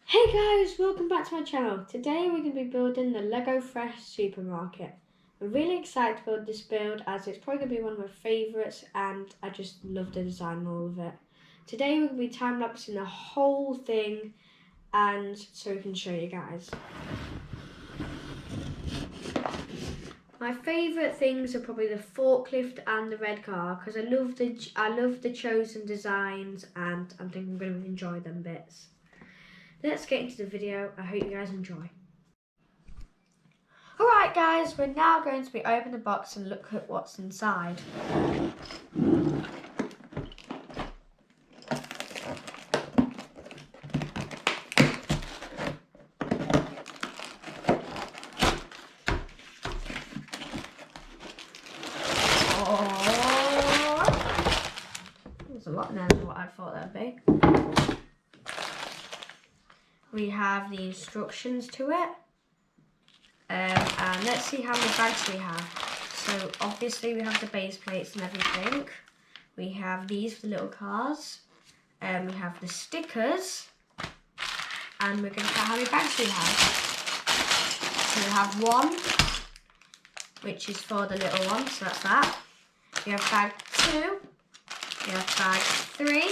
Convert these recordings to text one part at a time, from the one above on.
Hey guys, welcome back to my channel. Today we're going to be building the Lego Fresh Supermarket. I'm really excited to build this build as it's probably going to be one of my favourites and I just love the design and all of it. Today we're going to be time-lapsing the whole thing and so we can show you guys. My favourite things are probably the forklift and the red car because I love the chosen designs and I think I'm going to enjoy them bits. Let's get into the video. I hope you guys enjoy. Alright guys, we're now going to be opening the box and look at what's inside. There's a lot in there than what I thought that'd be. We have the instructions to it. And let's see how many bags we have. So obviously we have the base plates and everything. We have these for the little cars. We have the stickers. And we're going to count how many bags we have. So we have one, which is for the little one, so that's that. We have bag 2. We have bag 3.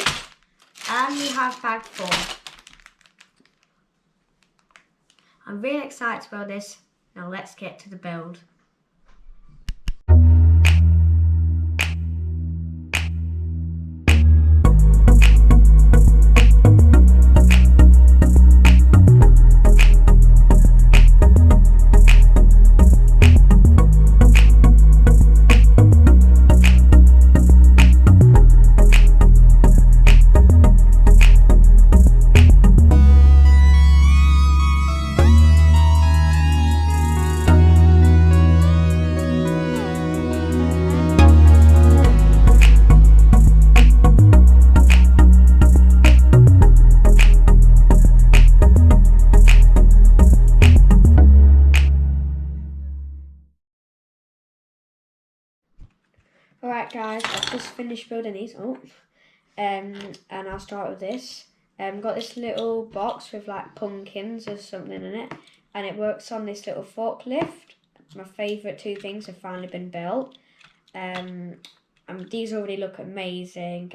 And we have bag 4. I'm really excited to build this. Now let's get to the build. Alright guys, I've just finished building these. And I'll start with this. Got this little box with like pumpkins or something in it. And it works on this little forklift. My favourite 2 things have finally been built. These already look amazing.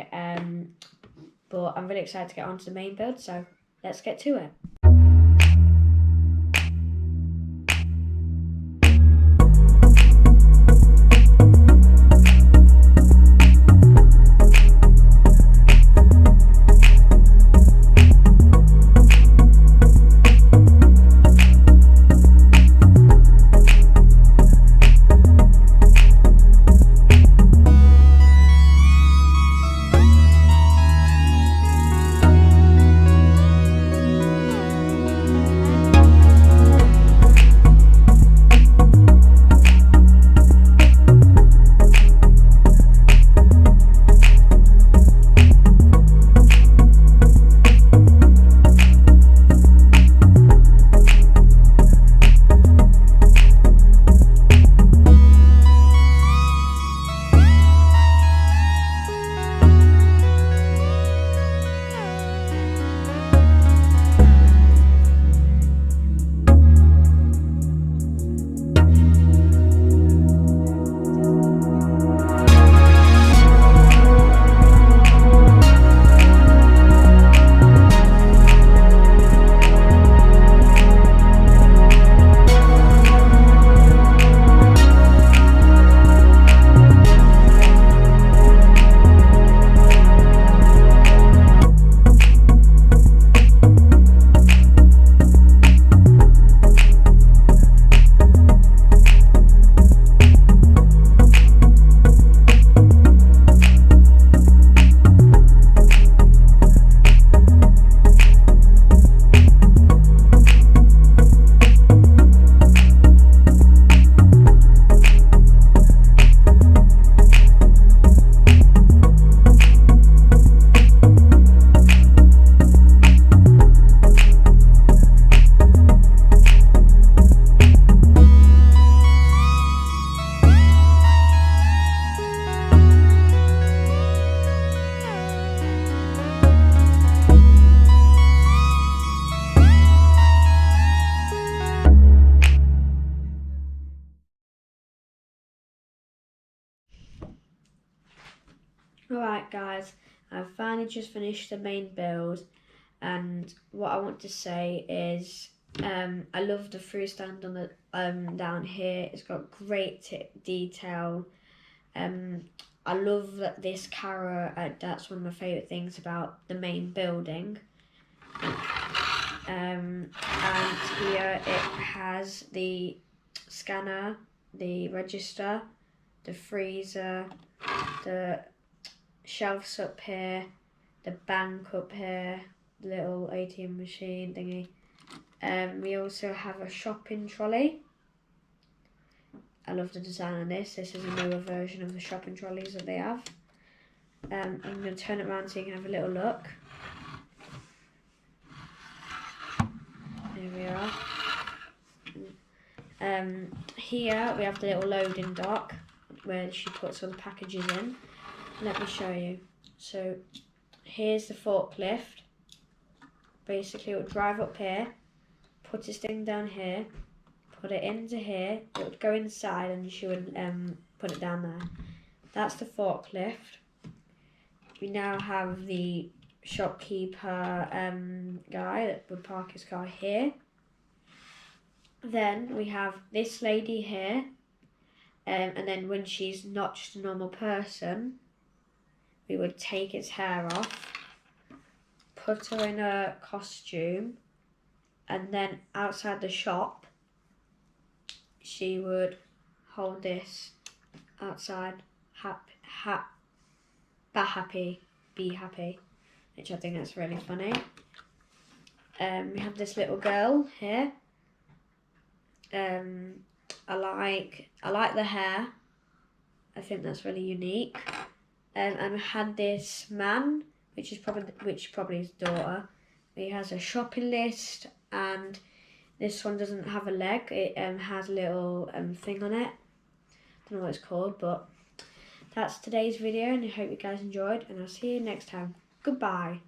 But I'm really excited to get onto the main build, so let's get to it. Alright guys, I've finally just finished the main build, and what I want to say is I love the fruit stand on the down here. It's got great detail. I love that this carrot, that's one of my favourite things about the main building. And here it has the scanner, the register, the freezer, the shelves up here, the bank up here, the little ATM machine thingy. We also have a shopping trolley. I love the design on this. This is a newer version of the shopping trolleys that they have. I'm going to turn it around so you can have a little look. There we are. Here we have the little loading dock where she puts all the packages in. Let me show you. So here's the forklift. Basically it would drive up here, put this thing down here, put it into here, it would go inside and she would put it down there. That's the forklift. We now have the shopkeeper guy that would park his car here. Then we have this lady here, and then when she's not just a normal person, we would take its hair off, put her in a costume, and then outside the shop she would hold this outside, be happy, which I think that's really funny. We have this little girl here. I like the hair. I think that's really unique. And we had this man, which probably his daughter. He has a shopping list, and this one doesn't have a leg. It has a little thing on it. Don't know what it's called, but that's today's video, and I hope you guys enjoyed, and I'll see you next time. Goodbye.